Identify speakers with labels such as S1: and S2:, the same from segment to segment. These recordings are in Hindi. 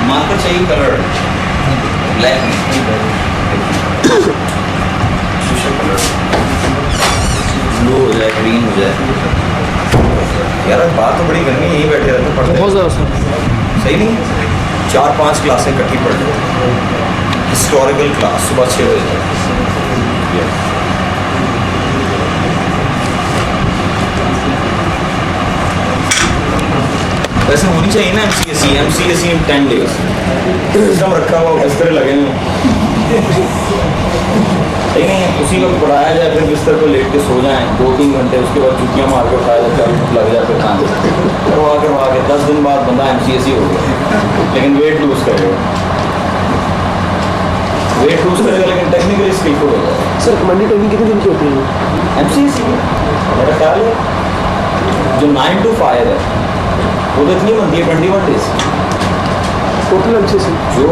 S1: मार्कर चाहिए कलर ब्लैक ब्लू हो जाए, ग्रीन हो जाए। यार बात तो बड़ी करनी, यहीं बैठे रहते पढ़ते
S2: बहुत ज़्यादा सर।
S1: सही नहीं। 4-5 क्लासें इकट्ठी पढ़ लो, हिस्टोरिकल क्लास सुबह 6 बजे तक। वैसे होनी चाहिए ना एमसीएसई इन 10 डेज सिस्टम रखा हुआ, बिस्तर लगे हुए सही नहीं है। उसी वक्त पढ़ाया जाए, फिर बिस्तर पर लेट के सो जाएं 2-3 घंटे, उसके बाद छुट्टियाँ मार के उठाया जाए, लग जाए फिर काम करवा के 10 दिन बाद बंदा एमसीएसई हो गया, लेकिन वेट लूज करेगा लेकिन टेक्निकली स्किलफुल हो जाएगा।
S2: सर मंडी ट्रेनिंग कितने दिन की होती है
S1: एमसीएसई मेरा ख्याल है जो 9 to 5 है वो तो इतनी बनती है 21 डेज
S2: टोटल एमसीएसई
S1: जो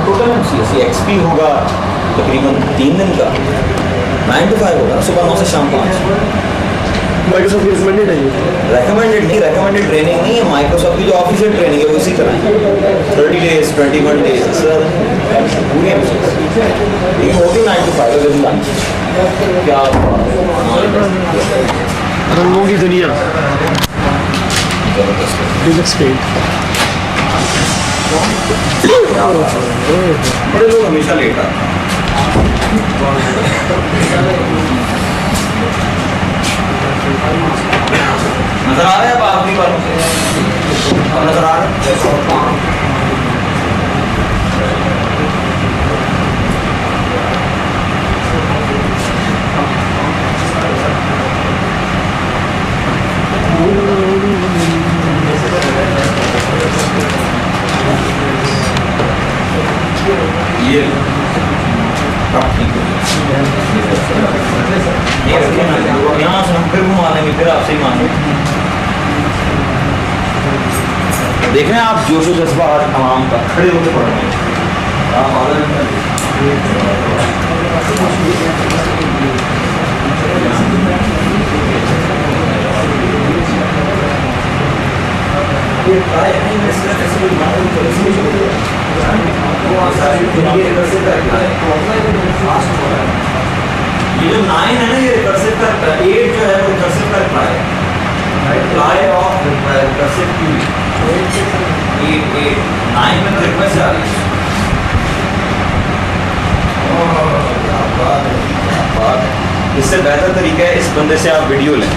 S1: टोटल एमसीएसई एक्सपी होगा तकरीबन 3 दिन का। 9 to 5 होगा, सुबह 9 से शाम 5।
S2: माइक्रोसॉफ्ट की रिकमेंडेड है ये?
S1: रेकमेंडेड ट्रेनिंग नहीं है, माइक्रोसॉफ्ट की जो ऑफिशियल ट्रेनिंग है वो इसी तरह है। 30 डेज 21 डेज सर पूरी ये होगी 9 to 5 विद लंच। क्या
S2: रंगों की दुनिया
S1: बड़े लोग हमेशा लेट आते हैं। नजर आ रहा है अब आखिरी बार नजर आ रहा है। ये यहाँ से हम फिर घुमा देंगे, फिर आपसे ही मांगेंगे। देख रहे हैं आप जोश व जज्बा आज तमाम का, खड़े होकर पढ़ रहे हैं। ये जो 9 है ना, ये रिकर्सिव का 8 जो है वो रिकर्सिव का रिप्लाई ऑफ रिकर्सिव क्यू 8 9 में तो रिक्वेस्ट आ रही है। इससे बेहतर तरीका है इस बंदे से आप वीडियो लें।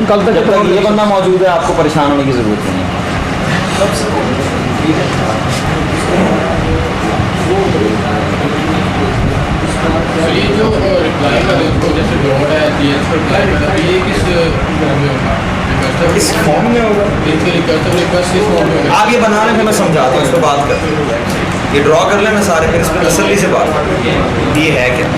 S2: कल तक
S1: जब तक ये बंदा मौजूद है आपको परेशान होने की जरूरत नहीं है।
S3: ये जो रिप्लाई का देखो जैसे डॉट है जीएस पर रिप्लाई का ये किस फॉर्म में होगा?
S1: इस फॉर्म में होगा।
S3: इसके रिकर्सिव रिक्वेस्ट किस फॉर्म में होगा?
S1: आप ये बना लें, मैं समझाता हूँ, इस पर बात करते हैं। ये ड्रॉ कर लेना सारे, फिर इस पर तसल्ली से बात करते हैं ये है क्या।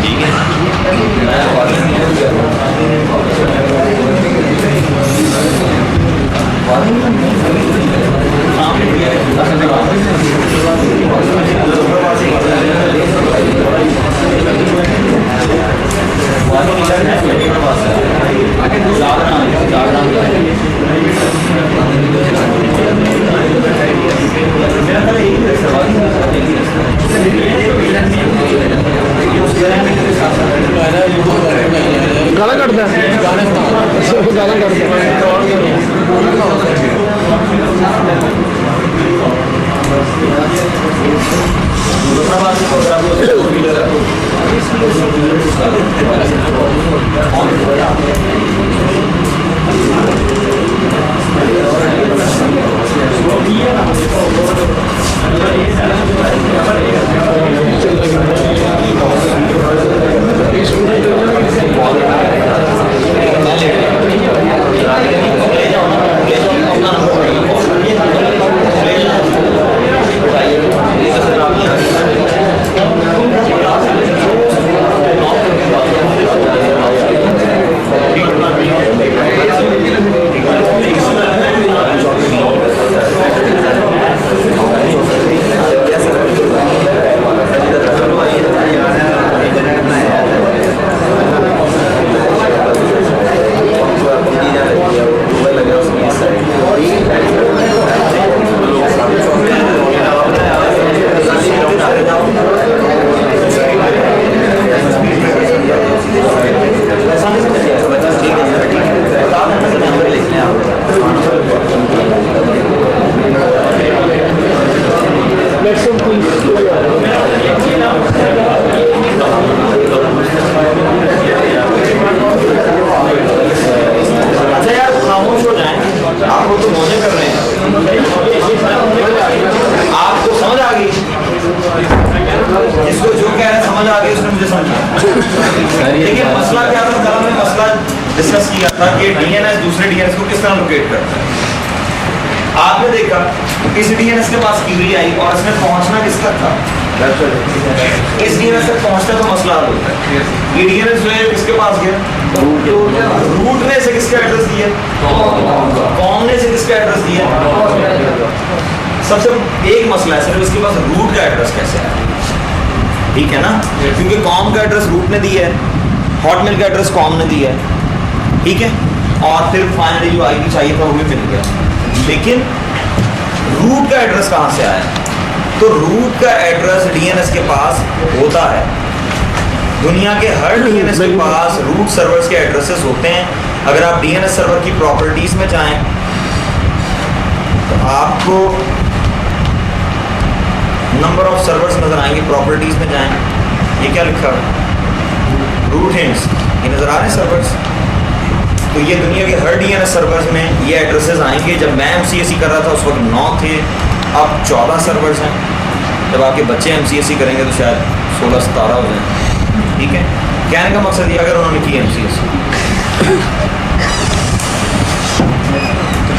S1: ठीक है मिशन है मेरे पास मेरा पहले एक ही सवाल
S2: गाना ਕੱਢਦਾ
S3: गाने
S2: ਗਾਣਾ
S1: अच्छा यार खामोश हो जाएं, आप लोग तो मौजे कर रहे हैं। आपको समझ आ गई? जिसको जो कह रहे हैं समझ आ गई उसने मुझे समझा। देखिए मसला क्या था, कल हमने मसला डिस्कस किया था कि डीएनएस दूसरे डीएनएस को किस तरह लोकेट करता है। आपने देखा इस डीएनएस के पास क्यूरी आई और इसमें पहुंचना किसका था? इस डीएनएस तक पहुंचता तो मसला हल होता है। ये डीएनएस जो है किसके पास गया? रूट ने से किसका एड्रेस दिया? कॉम ने से किसका एड्रेस दिया? सबसे एक मसला है सिर्फ इसके पास रूट का एड्रेस कैसे है, ठीक है ना? क्योंकि कॉम का एड्रेस रूट ने दिया है, हॉटमेल का एड्रेस कॉम ने दिया है, ठीक है? और फिर फाइनली जो आईपी चाहिए था वो भी मिल गया, लेकिन रूट का एड्रेस कहाँ से आया? तो रूट का एड्रेस डीएनएस के पास होता है। दुनिया के हर डीएनएस के पास रूट सर्वर्स के एड्रेसेस होते हैं। अगर आप डीएनएस सर्वर की प्रॉपर्टीज में जाएं तो आपको नंबर ऑफ सर्वर्स नजर आएंगे। प्रॉपर्टीज में जाएं, ये क्या लिखा है? रूट हिंट्स, ये नजर आ रहे हैं सर्वर्स। तो ये दुनिया के हर डीएनएस सर्वर्स में ये एड्रेसेस आएंगे। जब मैं एमसीएसई कर रहा था उस वक्त 9 थे, अब 14 सर्वर्स हैं। जब आपके बच्चे एमसीएसई करेंगे तो शायद 16-17 हो जाए, ठीक है? कहने का मकसद ये अगर उन्होंने की एमसीएसई,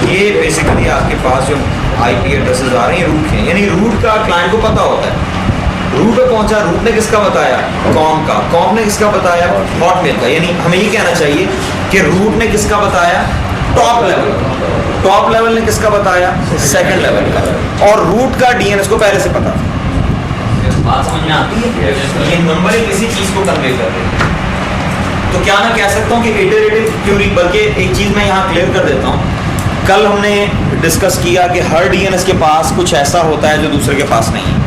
S1: ये बेसिकली आपके पास जो आईपी एड्रेसेस आ रहे हैं रूट हैं, यानी रूट का क्लाइंट को पता होता है। रूट पे पहुंचा, रूट ने किसका बताया? कॉम का। कॉम ने किसका बताया? हॉटमेल का। यानी हमें ये कहना चाहिए कि रूट ने किसका बताया? Top level. टॉप लेवल ने किसका बताया? सेकंड लेवल का। और रूट का डीएनएस को पहले से पता। बात समझ में आती है? ये नंबर ही किसी चीज को कन्वे कर रहे हैं। तो क्या मैं कह सकता हूँ कि इटरेटिव क्यूरी, बल्कि एक चीज मैं यहाँ क्लियर कर देता हूँ। कल हमने डिस्कस किया कि हर डीएनएस के पास कुछ ऐसा होता है जो दूसरे के पास नहीं है।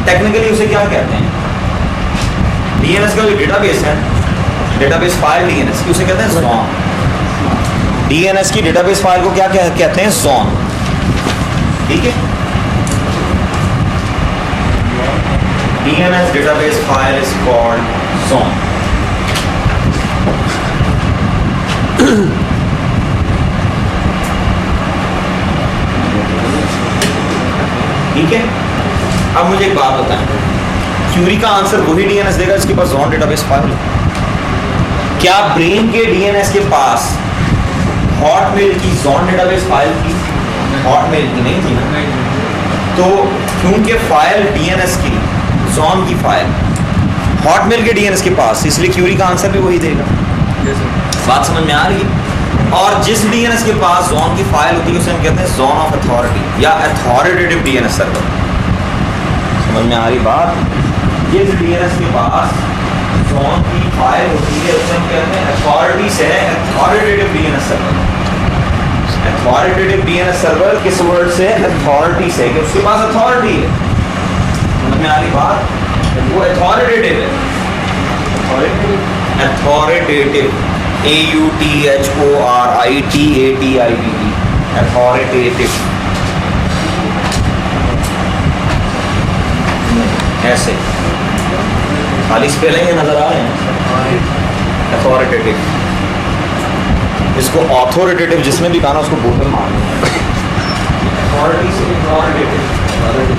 S1: टेक्निकली उसे क्या कहते हैं? डीएनएस का जो डेटाबेस है, डेटाबेस फाइल डीएनएस की, उसे कहते हैं ज़ोन। डीएनएस की डेटाबेस फाइल को क्या कहते हैं? ज़ोन, ठीक है? DNS database file is called zone. ठीक है? अब मुझे एक बात बताएं, क्यूरी का आंसर वही डीएनएस देगा जिसके पास ज़ोन डेटाबेस फाइल है। क्या ब्रेन के डीएनएस के पास हॉटमेल की ज़ोन डेटाबेस फाइल थी? हॉटमेल की नहीं थी ना। तो क्योंकि फाइल डीएनएस की, ज़ोन की फाइल हॉटमेल के डीएनएस के पास, इसलिए क्यूरी का आंसर भी वही देगा। बात समझ में आ रही है? और जिस डीएनएस के पास ज़ोन की फाइल होती है उसे हम कहते हैं ज़ोन ऑफ अथॉरिटी या अथॉरिटेटिव डीएनएस सर्वर। समझ में आ रही बात? जिस डीएनएस के पास ज़ोन की फाइल होती है उसे हम कहते से है authoritative DNS server. Authoritative DNS server किस वर्ड से? अथॉरिटी से, कि उसके पास अथॉरिटी है। समझ में आ रही बात? वो अथॉरिटेटिव है। Authoritative, AUTHORITATIV, authoritative. ऐसे खाली स्पेलिंग नजर आ रहे हैं। अथॉरिटेटिव, इसको ऑथोरिटेटिव जिसमें भी कहा ना उसको बोतल मारना। अथॉरिटी से अथॉरिटेटिव,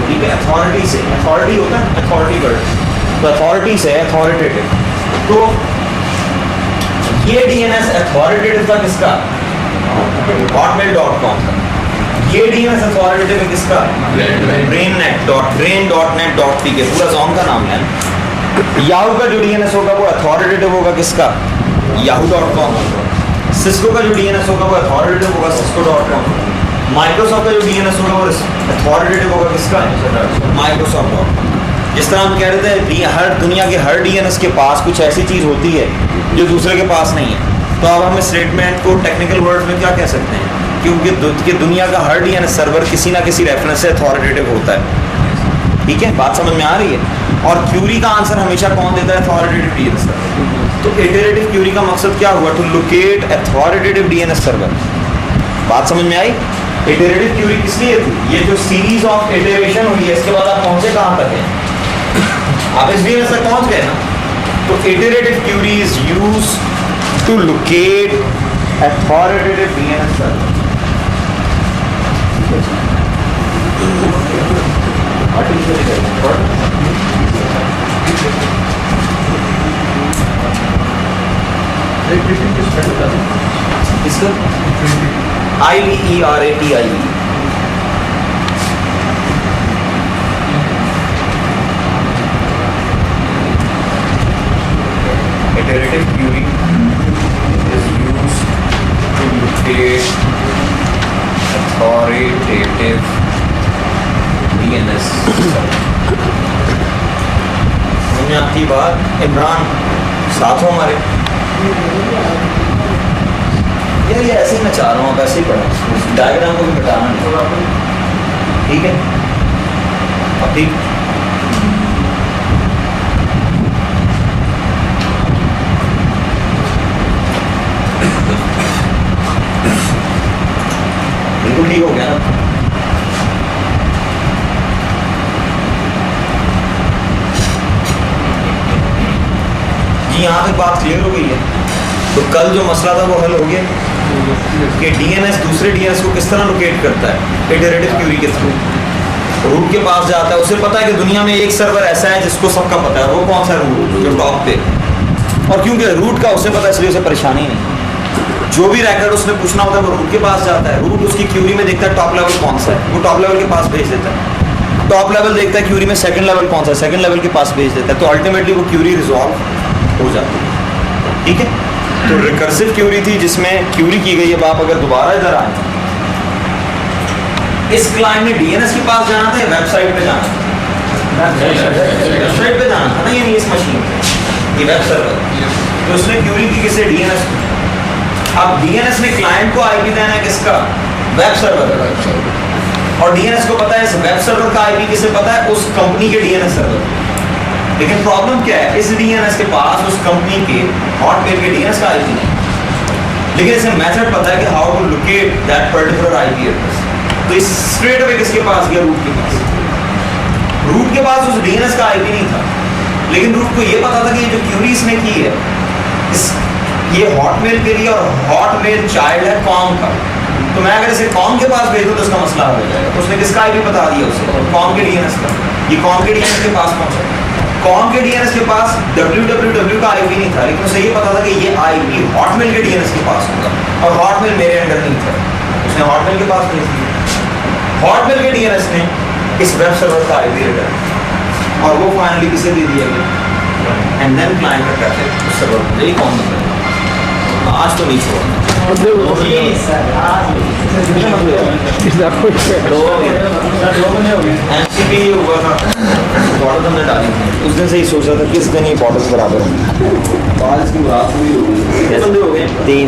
S1: ठीक है। अथॉरिटी से, अथॉरिटी होता है अथॉरिटी वर्ड, तो अथॉरिटी से अथॉरिटेटिव। तो ये डीएनएस अथॉरिटेटिव था किसका? hotmail.com का। ये डीएनएस अथॉरिटेटिव है किसका? brainnet.pk, पूरा जॉन का नाम है। याहू का जो डीएनएस होगा वो अथॉरिटेटिव होगा किसका? yahoo.com। सिस्को का जो डीएनएस होगा वो अथॉरिटेटिव होगा cisco.com। माइक्रोसॉफ्ट का जो डीएनएस होगा वो अथॉरिटेटिव होगा किसका? Microsoft.com। जिस तरह हम कह रहे थे हर दुनिया के हर डीएनएस के पास कुछ ऐसी चीज़ होती है जो दूसरे के पास नहीं है, तो अब हम इस स्टेटमेंट को टेक्निकल वर्ड्स में क्या कह सकते हैं? क्योंकि दुनिया का हर डीएनएस सर्वर किसी ना किसी रेफरेंस से अथॉरिटेटिव होता है। ठीक है, बात समझ में आ रही है? और क्यूरी का आंसर हमेशा कौन देता है? Authoritative DNS server. तो इटरेटिव क्यूरी का मकसद क्या हुआ? To locate authoritative DNS server. बात समझ में आई? इटरेटिव क्यूरी किस लिए थी? ये जो सीरीज ऑफ इटरेशन हुई है इसके बाद आप पहुंचे कहां तक है? आप इस डीएनएस तक पहुंच गए ना? तो iterative query is used to locate authoritative DNS server. इसका IVERATIV। Iterative query is used to locate authoritative DNS server। समझ में आती बात? इमरान साथ हो हमारे? यार ये ऐसे ही मैं चाह रहा हूँ, आप ऐसे ही पढ़ो, डायग्राम को भी मिटाना नहीं, ठीक है? अब ठीक, बिल्कुल ठीक हो गया ना? जी यहाँ तक बात क्लियर हो गई है। तो कल जो मसला था वो हल हो गया कि डीएनएस दूसरे डीएनएस को किस तरह लोकेट करता है? इटरेटिव क्यूरी के थ्रू। रूट के पास जाता है, उसे पता है कि दुनिया में एक सर्वर ऐसा है जिसको सबका पता है, वो कौन सा रूट जो टॉप पे, और क्योंकि रूट का उसे पता है इसलिए उसे परेशानी नहीं। जो भी रैकेट उसने पूछना होता है वो रूट के पास जाता है, रूट उसकी क्यूरी में देखता है टॉप लेवल कौन सा है, वो टॉप लेवल के पास भेज देता है, टॉप लेवल देखता है क्यूरी में सेकंड लेवल कौन सा है, सेकंड लेवल के पास भेज देता है, तो अल्टीमेटली वो क्यूरी रिजॉल्व हो जाती है। ठीक है, तो रिकर्सिव क्यूरी थी जिसमें क्यूरी की गई। अब आप अगर दोबारा इधर आए, इस क्लाइंट ने डीएनएस के पास जाना था या वेबसाइट पे जाना था? वेबसाइट पे जाना था ना, यानी इस मशीन पे, ये वेब सर्वर। तो उसने क्यूरी की किसे? डीएनएस। अब डीएनएस ने क्लाइंट को आईपी देना है किसका? Web server. और डीएनएस को पता है इस वेब सर्वर का आईपी किसे पता है? उस कंपनी के डीएनएस सर्वर। लेकिन प्रॉब्लम क्या है? इस डीएनएस के पास उस कंपनी के हॉटमेल के डीएनएस का आईपी नहीं, लेकिन इसे मेथड पता है कि how to locate that particular IP address. तो इस स्ट्रेट अवे किसके पास गया? रूट के पास। रूट के पास उस डीएनएस का आईपी नहीं था, लेकिन रूट को ये पता था कि ये जो क्यूरी इसने की है ये हॉटमेल के लिए, और हॉटमेल चाइल्ड है कॉम का। तो मैं अगर इसे कॉम के पास भेज दूं तो इसका मसला हो जाएगा। तो उसने किसका आईपी बता दिया उसे? कॉम के डीएनएस का। ये कॉम के डीएनएस के पास पहुंचा। कॉम के डीएनएस के पास www का आईपी नहीं था, लेकिन उसे ये पता था कि ये आईपी हॉटमेल के डीएनएस के पास होगा, और हॉटमेल मेरे अंडर नहीं था। उसने हॉटमेल के पास भेज दिया। हॉटमेल के डीएनएस ने इस वेब सर्वर का आईपी रिटर्न, और वो फाइनली किसे दे दिया गया? एंड देन क्लाइंट का ट्रैफिक उस सर्वर को। यही कौन बता? आज तो नहीं छोड़ना।
S2: बंदे हो
S1: एमसीपी हुआ था, बॉटल्स हमने डाली थी। उस दिन से ही सोचा था किस दिन ये बॉटल्स बराबर हैं। बारिश की रात पूरी हो गई। कितने बंदे हो गए? तीन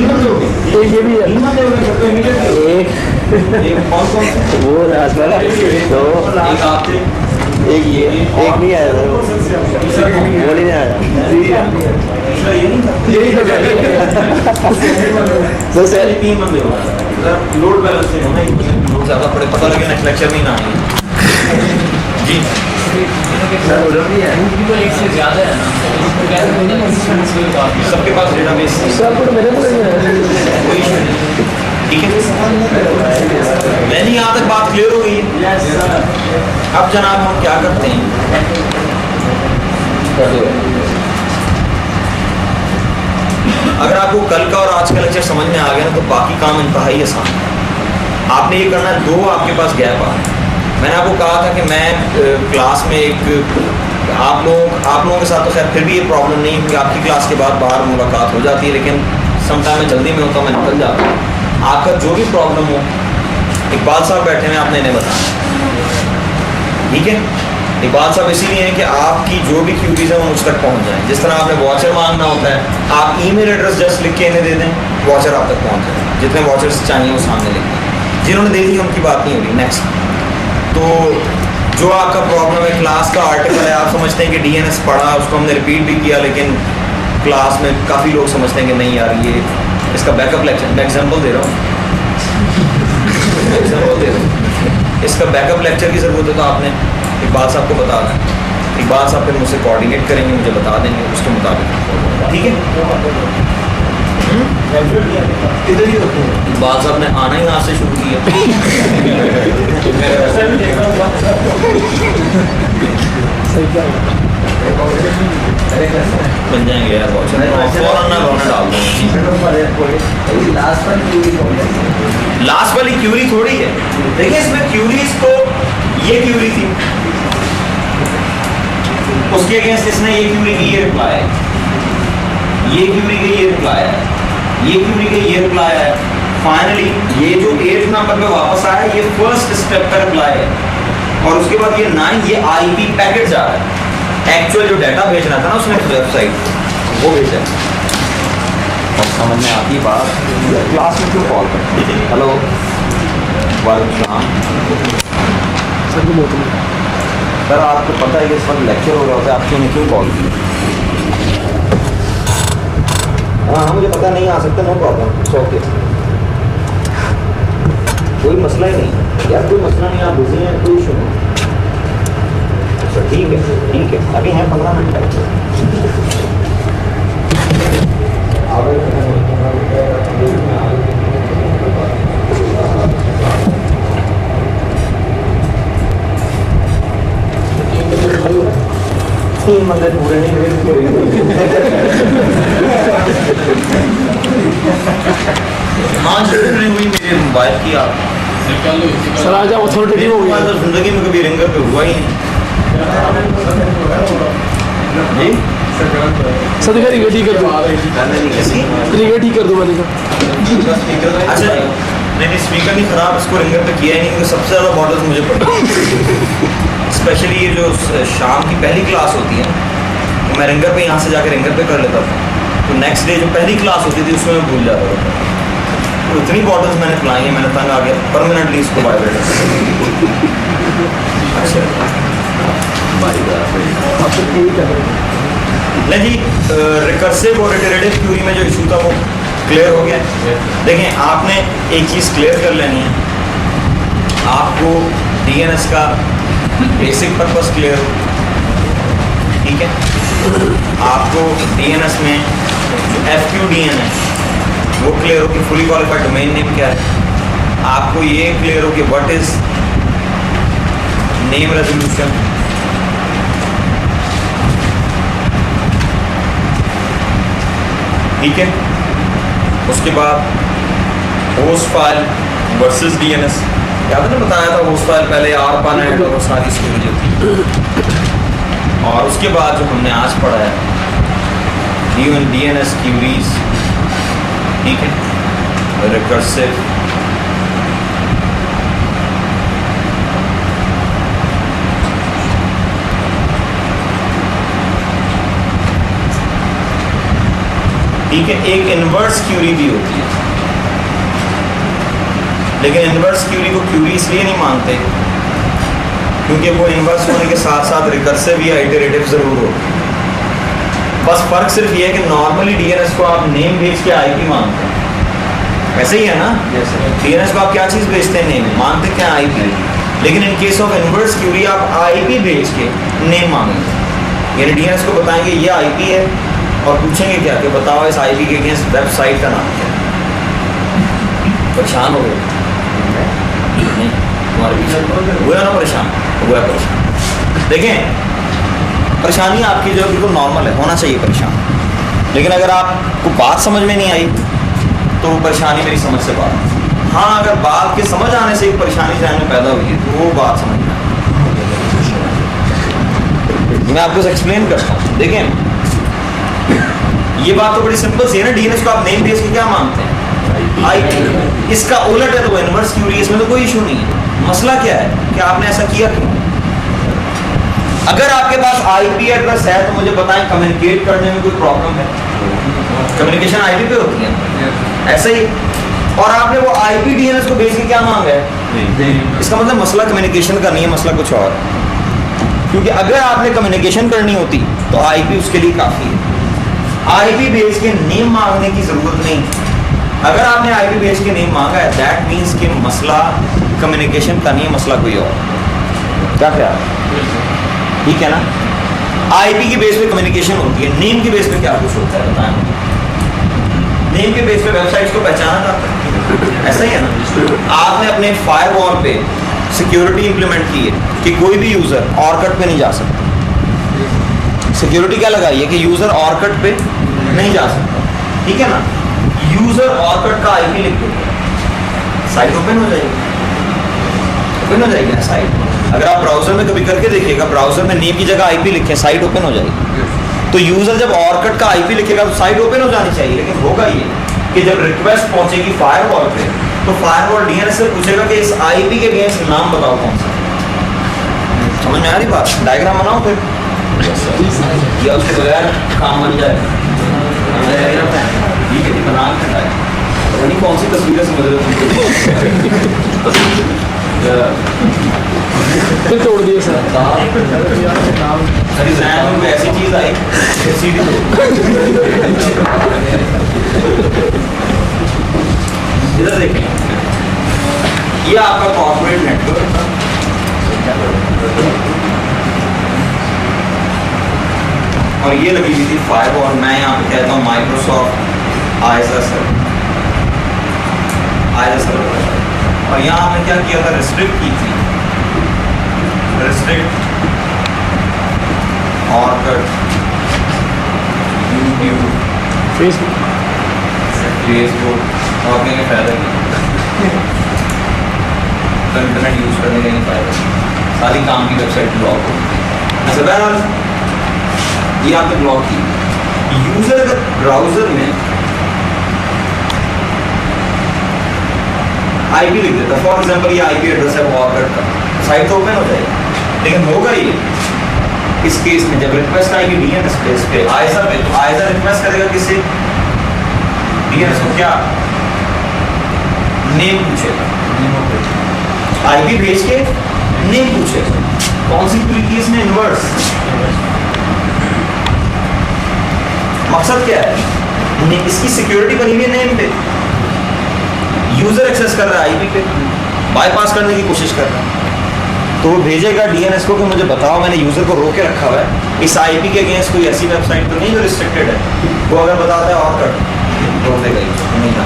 S1: बंदे हो गए।
S2: ये भी है।
S1: 3 बंदे हो गए घर पे immediately? एक कौन कौन से?
S2: वो राज वाला तो
S1: एक आप थे,
S2: एक ये एक नहीं आया था वो नहीं आया
S1: दूसरा ये नहीं था।
S2: तो सर
S1: 3 बंदे हो गए। लोड बैलेंस से होना ही लोग ज़्यादा पड़े, पता लगे नेक्स्ट लेक्चर में ही ना आए। जी
S3: एक से ज़्यादा है ना,
S1: सबके पास डेटाबेस है,
S2: सब कुछ मेरे को नहीं है।
S1: कोई इशू नहीं। ठीक है, मैंने यहाँ तक बात क्लियर हो गई है। अब जनाब हम क्या करते हैं, अगर आपको कल का और आज का लेक्चर समझ में आ गया ना तो बाकी काम इंतहाई आसान है। आपने ये करना है, 2 आपके पास गैप आ। मैंने आपको कहा था कि मैं क्लास में एक आप लोगों के साथ तो खैर फिर भी ये प्रॉब्लम नहीं है, क्योंकि आपकी क्लास के बाद बाहर मुलाकात हो जाती है, लेकिन समटाइम मैं जल्दी में होता हूँ, मैं निकल जाता हूँ। आपका जो भी प्रॉब्लम हो, इकबाल साहब बैठे हैं, आपने इन्हें बताना। ठीक है, इकबाल साहब इसीलिए हैं कि आपकी जो भी क्यूरीज हैं वो मुझ तक पहुंच जाएं। जिस तरह आपने वॉचर मांगना होता है, आप ईमेल एड्रेस जस्ट लिख के इन्हें दे दें, वॉचर आप तक पहुंच जाए। जितने वॉचर्स चाहिए वो सामने लिख दें। जिन्होंने दे दी उनकी बात नहीं होगी। नेक्स्ट, तो जो आपका प्रॉब्लम है, क्लास का आर्टिकल है, आप समझते हैं कि डीएनएस पढ़ा, उसको हमने रिपीट भी किया, लेकिन क्लास में काफ़ी लोग समझते हैं कि नहीं यार ये इसका बैकअप लेक्चर, मैं एग्जाम्पल दे रहा हूँ, इसका बैकअप लेक्चर की ज़रूरत है, तो आपने इकबाल साहब को बता दें। इकबाल साहब फिर मुझसे कोऑर्डिनेट करेंगे, मुझे बता देंगे उसके मुताबिक। ठीक है, इधर ही होते हैं। इकबाल साहब ने आना ही यहाँ से शुरू किया। बन जाएंगे यार बहुत सारे, फौरन ना डाल दो। लास्ट वाली क्यूरी थोड़ी है, देखिए इसमें क्यूरीज को, ये क्यूरी थी, उसके अगेंस्ट इसने ये क्यूरी की, ये रिप्लाई है, ये क्यूरी की, ये रिप्लाई है, ये क्यूरी की, ये रिप्लाई है। फाइनली ये जो 8 नंबर पे वापस आया, ये फर्स्ट स्टेप का रिप्लाई है, और उसके बाद ये 9, ये आईपी पैकेट जा रहा है। एक्चुअल जो डाटा भेजना था ना उसने वेबसाइट, वो भेजा है। और समझ में आती है बात, क्लास में क्यों कॉल करते हैं? हेलो, वालेकुम सलाम सर, आपको पता है कि इस वक्त लेक्चर हो रहा होता है, आपने उन्हें क्यों कॉल किया? हाँ मुझे पता नहीं आ सकता, नो प्रॉब्लम, ओके, कोई मसला ही नहीं यार, कोई मसला नहीं, आप बिजी हैं, कोई इशू नहीं। अच्छा ठीक है, अभी हैं 15 मिनट तक। तीन बंदे पूरे नहीं हुए। हाँ जरूर नहीं हुई मेरे मोबाइल की आप
S2: सर आज अथॉरिटेटिव हो गया।
S1: जिंदगी में कभी रिंगर पे हुआ ही नहीं। जी
S2: सर देखा रिगेट ही कर दो,
S1: किसकी?
S2: रिगेट ही कर दो मैंने कहा।
S1: अच्छा जी, नहीं स्पीकर नहीं खराब, इसको रिंगर पे किया ही नहीं, क्योंकि सबसे ज़्यादा मॉडल्स मुझे पड़े, स्पेशली ये जो शाम की पहली क्लास होती है, तो मैं रिंगर पे यहाँ से जाकर रिंगर पे कर लेता था, तो नेक्स्ट डे जो पहली क्लास होती थी उसमें मैं भूल जाता था। तो इतनी बॉटल्स मैंने खिलाई हैं, मैंने तंग आ गया, परमानेंटली इसको वाइब्रेट। अच्छा नहीं जी, रिकर्सिव और इटरेटिव क्यूरी में जो इशू था वो क्लियर हो गया। देखें, आपने एक चीज़ क्लियर कर लेनी है, आपको डीएनएस का बेसिक पर्पस क्लियर हो, ठीक है? आपको डीएनएस में जो FQDN है वो क्लियर हो कि फुली क्वालिफाइड डोमेन नेम क्या है, आपको ये क्लियर हो कि व्हाट इज नेम रेजोल्यूशन, ठीक है? उसके बाद होस्ट फाइल वर्सेस डीएनएस, याद है ना बताया था, होस्ट फाइल पहले ARPANET है और सारी स्टोरेज होती है। और उसके बाद जो हमने आज पढ़ा है DNS क्यूरीज, ठीक है? recursive ठीक है। एक इनवर्स क्यूरी भी होती है, लेकिन इनवर्स क्यूरी को क्यूरी इसलिए नहीं मानते क्योंकि वो इनवर्स होने के साथ साथ रिकर्सिव या इटरेटिव जरूर हो। बस फर्क सिर्फ ये है कि नॉर्मली डीएनएस को आप नेम भेज के आईपी मानते हैं, ऐसे ही है ना। डीएनएस को आप क्या चीज़ भेजते हैं, नेम, मानते क्या आईपी। लेकिन in case of inverse query आप आईपी भेज के नेम मांगेंगे, यानी डीएनएस को बताएंगे ये आईपी है और पूछेंगे क्या कि बताओ इस आईपी के अगेंस्ट वेबसाइट का नाम क्या है। परेशान हो गए नहीं, तुम्हारे पीछे हुआ ना परेशान, हुआ है परेशान। देखें, परेशानी आपकी जो बिल्कुल नॉर्मल है, होना चाहिए परेशान, लेकिन अगर आपको बात समझ में नहीं आई तो वो परेशानी मेरी समझ से बाहर। हाँ, अगर बात के समझ आने से एक परेशानी जहन में पैदा हुई है तो वो बात समझ में आए। मैं आपको एक्सप्लेन करता हूँ। देखें, ये बात तो बड़ी सिंपल सी है ना, डीएनएस को आप नेम भेज के क्या मानते हैं, आईपी। इसका उलट है तो वो इनवर्स क्यूरी, इसमें तो कोई इशू नहीं है। मसला क्या है कि आपने ऐसा किया क्यों? अगर आपके पास आईपी एड्रेस है तो मुझे बताएं, कम्युनिकेट करने में कोई प्रॉब्लम है? कम्युनिकेशन आईपी पे होती है, ऐसे ही। और आपने वो आईपी डीएनएस को भेज के क्या मांगा है? इसका मतलब मसला कम्युनिकेशन का नहीं है, मसला कुछ और। क्योंकि अगर आपने कम्युनिकेशन करनी होती तो आईपी उसके लिए काफी है। आईपी भेज के नेम मांगने की जरूरत नहीं। अगर आपने आईपी भेज के नेम मांगा है, दैट मीन्स कि मसला कम्युनिकेशन का नहीं है, मसला कोई और। क्या ख्याल, ठीक है ना? आईपी की बेस पे कम्युनिकेशन होती है, नेम की बेस पे क्या कुछ होता है बताएं। नेम के बेस पे वेबसाइट्स को पहचाना जाता है, ऐसा ही है ना। आपने अपने फायरवॉल पे सिक्योरिटी इंप्लीमेंट की है कि कोई भी यूजर ऑर्कट पे नहीं जा सकता। सिक्योरिटी क्या लगाई है कि यूजर ऑर्कट पे नहीं जा सकता, ठीक है ना। यूजर ऑर्कट का आईपी लिख दो, साइट ओपन हो जाएगी, ओपन हो जाएगी ना साइट। अगर आप ब्राउजर में कभी करके देखिएगा, ब्राउजर में नेम की जगह आईपी लिखें, साइट ओपन हो जाएगी। तो यूजर जब ऑर्कट का आईपी लिखेगा तो साइट ओपन हो जानी चाहिए। लेकिन होगा ये कि जब रिक्वेस्ट पहुंचेगी फायरवॉल पे तो फायरवॉल डीएनएस से पूछेगा कि इस आईपी के अगेंस्ट नाम बताओ कौन सा। समझ में आ रही बात? डायग्राम बनाओ फिर, या उसके बगैर काम बन जाए। ठीक है, बना के नहीं, कौन सी तस्वीरें समझ रहे हो?
S2: तोड़ दिए सर।
S1: ऐसी चीज आई सीधी इधर देखिए, ये आपका कॉर्पोरेट नेटवर्क और ये लगी हुई थी फायरवॉल। मैं यहाँ पे कहता हूँ माइक्रोसॉफ्ट आइजा सर्वर। और यहाँ हमने क्या किया था, रिस्ट्रिक्ट की थी, रिस्ट्रिक्ट ऑर्कट, यूट्यूब, फेसबुक और क्या फायदा नहीं, तो इंटरनेट यूज करने का नहीं फायदा, सारी काम की वेबसाइट ब्लॉक हो। अच्छा, बहरहाल ये आपने ब्लॉक की। यूजर अगर ब्राउजर में आईपी लिख देता, फॉर एग्जांपल ये आईपी एड्रेस है ऑर्कट का, साइट तो ओपन हो जाएगी। लेकिन होगा ये इस केस में जब रिक्वेस्ट आएगी डीएनएस पेज पे आइजा पे, तो आइजा रिक्वेस्ट करेगा किसी डीएनएस को, क्या नेम पूछेगा, आईपी भेज के नेम पूछेगा। कौन सी पूरी केस में इनवर्स। मकसद क्या है, इसकी सिक्योरिटी बनी हुई है नेम पे। यूजर एक्सेस कर रहा है आईपी पे, बाईपास करने की कोशिश कर रहा है, तो वो भेजेगा डीएनएस को कि मुझे बताओ, मैंने यूजर को रोक के रखा हुआ है, इस आईपी के अगेंस्ट कोई ऐसी वेबसाइट तो नहीं जो रिस्ट्रिक्टेड है। वो अगर बताता है और कर रोक देगा, नहीं ना।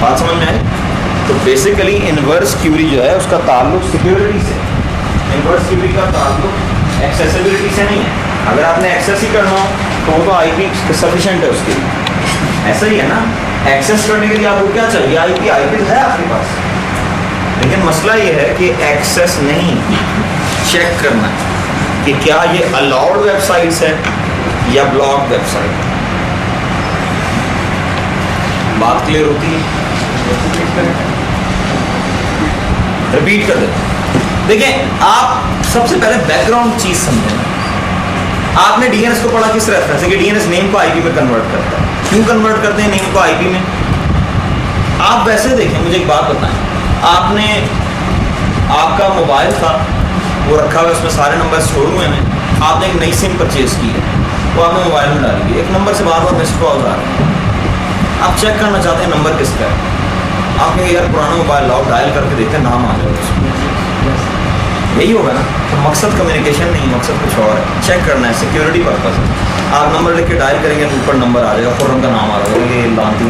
S1: बात समझ में आई? तो बेसिकली इनवर्स क्यूरी जो है उसका ताल्लुक सिक्योरिटी से, इनवर्स क्यूरी का ताल्लुक एक्सेसिबिलिटी से नहीं है। अगर आपने एक्सेस ही करना हो तो वो तो आईपी सफिशिएंट है उसके लिए, ऐसा ही है ना। एक्सेस करने के लिए आपको क्या चाहिए, आईपी। आईपी है आपके पास, लेकिन मसला ये है कि एक्सेस नहीं, चेक करना है कि क्या ये अलाउड वेबसाइट्स है या ब्लॉक वेबसाइट। बात क्लियर होती है? रिपीट कर देते हैं। देखिए आप सबसे पहले बैकग्राउंड चीज समझें। आपने डीएनएस को पढ़ा किस रेफरेंस से कि डीएनएस नेम को आईपी में कन्वर्ट करता है। क्यों कन्वर्ट करते हैं नेम को आईपी में? आप वैसे देखें, मुझे एक बात बताएं, आपने आपका मोबाइल था वो रखा हुआ है, उसमें सारे नंबर स्टोर हुए हैं, आपने एक नई सिम परचेज की है, वो आपने मोबाइल में डाली है, एक नंबर से बार बार मिस्ड कॉल आ रहे हैं, आप चेक करना चाहते हैं नंबर किसका है, आप कहेंगे यार पुराना मोबाइल लाओ, डायल करके देखते हैं नाम आ जाएगा उसमें। यही होगा ना? तो मकसद कम्युनिकेशन नहीं, मकसद कुछ और है, चेक करना है, सिक्योरिटी पर्पस है। आप नंबर लिख के डायल करेंगे, ऊपर नंबर आ जाएगा, फौरन का नाम आ जाएगा, ये लानती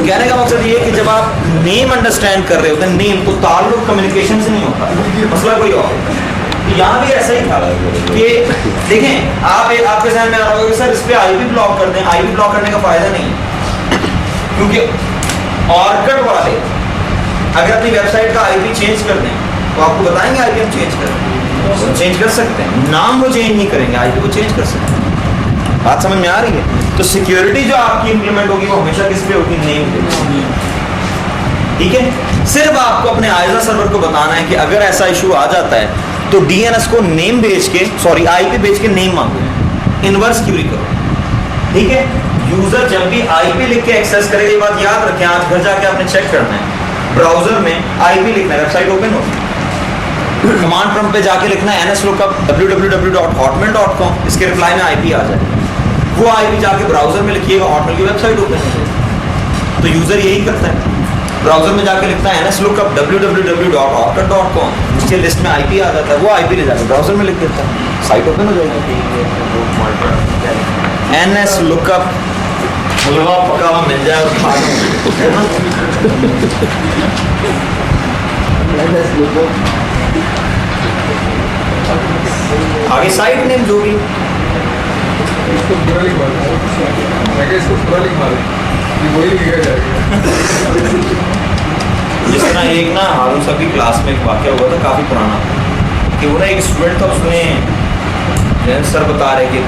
S1: कहने का मकसद ये है कि जब आप नेम अंडरस्टैंड कर रहे होते हैं, नेम तो ताल्लुक कम्युनिकेशन से नहीं होता, मसला कोई और होता है। तो यहाँ भी ऐसा ही था कि देखें, आपके जहन में आ रहा होगा कि सर इस पर आईपी ब्लॉक कर दें। आईपी ब्लॉक करने का फायदा नहीं है, क्योंकि ऑर्कुट वाले अगर अपनी वेबसाइट का आईपी चेंज कर दें तो आपको बताएंगे आईपी हम चेंज कर सकते हैं, नाम वो चेंज नहीं करेंगे, आईपी को चेंज कर सकते हैं। बात समझ में आ रही है? तो सिक्योरिटी जो आपकी इंप्लीमेंट होगी वो हमेशा किस पे होगी? नेम पे। ठीक है, सिर्फ आपको अपने आइजा सर्वर को बताना है कि अगर ऐसा इशू आ जाता है तो डीएनएस को नेम भेज के, सॉरी आईपी भेज के नेम मांगो, इनवर्स क्यूरी करो। ठीक है, यूजर जब भी आईपी लिख के एक्सेस करेगा, ये बात याद रखें, आज घर जाके आपने चेक करना है, ब्राउजर में आईपी लिखना है, वेबसाइट ओपन होगी, कमांड प्रॉम्प्ट पे जाके लिखना है nslookup www.hotmail.com, इसके रिप्लाई में आईपी आ जाए, वो आईपी जाके ब्राउजर में लिखिएगा, हॉटमेल की वेबसाइट ओपन हो जाएगी। तो यूजर यही करता है, ब्राउजर में जाके लिखता है nslookup www.hotmail.com, उसके लिस्ट में आईपी आ जाता है, वो आईपी ले जाके ब्राउजर में लिख देता है, साइट ओपन हो जाएगी। nslookup हलवा पका हुआ मिल जाए और खा लो। आगे साइट नेम जो भी
S2: इसको पूरा लिख मारो, मैं कह इसको पूरा लिख मारो, ये वही लिखा जाएगा।
S1: जिस तरह एक ना हारून साहब की क्लास में एक वाकया हुआ था, काफ़ी पुराना, कि वो ना एक स्टूडेंट था, उसने सर बता रहे कि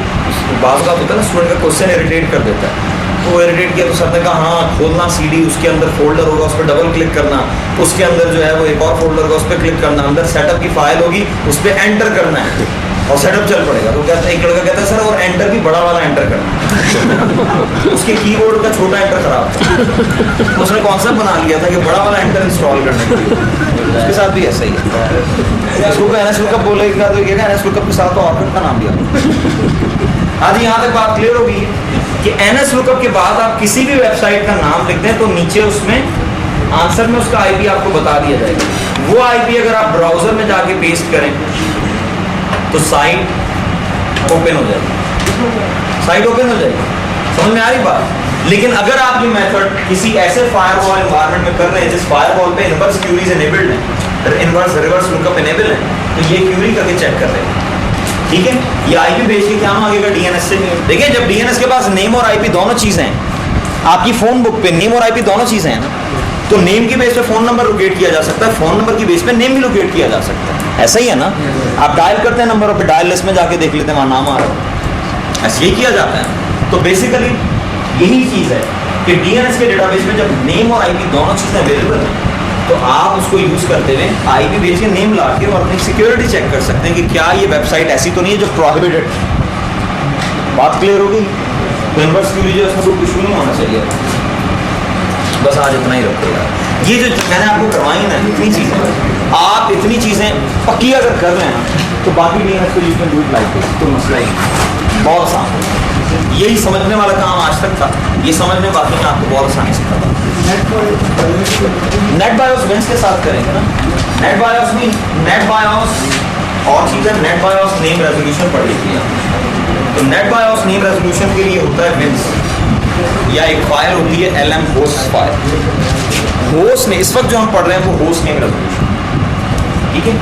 S1: बात होता है ना, स्टूडेंट का क्वेश्चन इरिटेट कर देता है, तो वो इरिटेट किया तो सर ने कहा हाँ खोलना सीडी, उसके अंदर फोल्डर होगा, उस पर डबल क्लिक करना, उसके अंदर जो है वो एक और फोल्डर होगा, उस पर क्लिक करना, अंदर सेटअप की फाइल होगी, उस पर एंटर करना है और सेटअप चल पड़ेगा। तो कहता है, एक लड़का कहता है सर और एंटर भी बड़ा वाला एंटर करना उसके कीबोर्ड का छोटा एंटर खराब था, तो उसने कॉन्सेप्ट बना लिया था कि बड़ा वाला एंटर इंस्टॉल करने के लिए। उसके साथ भी ऐसा ही है, इसको nslookup बोलेगा तो ये nslookup के साथ तो ऑर्कुट का नाम दिया। आज यहाँ तक बात क्लियर होगी कि nslookup के बाद आप किसी भी वेबसाइट का नाम लिखते हैं तो नीचे उसमें आंसर में उसका आईपी आपको बता दिया जाएगा। वो आईपी अगर आप ब्राउजर में जाके पेस्ट करें तो साइट ओपन हो जाएगी, साइट ओपन हो जाएगी। समझ में आ रही बात? लेकिन अगर आप ये मेथड किसी ऐसे फायरवॉल एनवायरनमेंट में कर रहे हैं जिस फायरवॉल पे इनवर्स क्यूरीज इनेबल्ड है, इनवर्स रिवर्स लुकअप इनेबल है, तो ये क्यूरी करके चेक कर रहे हैं। ठीक है, ये आईपी भेज के क्या मांगेगा? डीएनएस से। देखिए जब डीएनएस के पास नेम और आईपी दोनों चीजें हैं, आपकी फोन बुक पे नेम और आईपी दोनों चीजें हैं ना, तो नेम की बेस पे फोन नंबर लोकेट किया जा सकता है, फोन नंबर की बेस पे नेम भी लोकेट किया जा सकता है। ऐसा ही है ना, आप डायल करते हैं नंबर और डायल लिस्ट में जाके देख लेते हैं वहाँ नाम आ रहा है, ऐसे ही किया जाता है। तो बेसिकली यही चीज है कि डीएनएस के डेटाबेस में जब नेम और आईपी दोनों चीजें अवेलेबल हैं तो आप उसको यूज करते हुए आईपी भेज के नेम ला के और अपनी सिक्योरिटी चेक कर सकते हैं कि क्या ये वेबसाइट ऐसी तो नहीं है जो प्रोहिबिटेड। बात क्लियर होगी? तो इनवर्स क्यूरी जो उसमें कोई इशू नहीं होना चाहिए। बस आज इतना ही रखिएगा। ये जो मैंने आपको करवाई ना इतनी चीज़ें, आप इतनी चीज़ें पक्की अगर कर रहे हैं ना तो बाकी डीएनएस को you can do it like this, तो मसला ही बहुत आसान। यही समझने वाला काम आज तक था, ये समझने बाकी मैं आपको बहुत आसानी से करता हूँ। नेट बायोस वेंस के साथ करेंगे ना। नेट बायोस में नेट बायोस और चीज़ें, नेट बायोस नेम रेजोल्यूशन पढ़ लीजिए। तो नेट बायोस नेम रेजोल्यूशन के लिए होता है विंस, या एक फाइल होती है LM होस्ट फाइल। होस्ट ने इस वक्त जो हम पढ़ रहे हैं वो होस्ट नेम रेजोल्यूशन, ठीक है।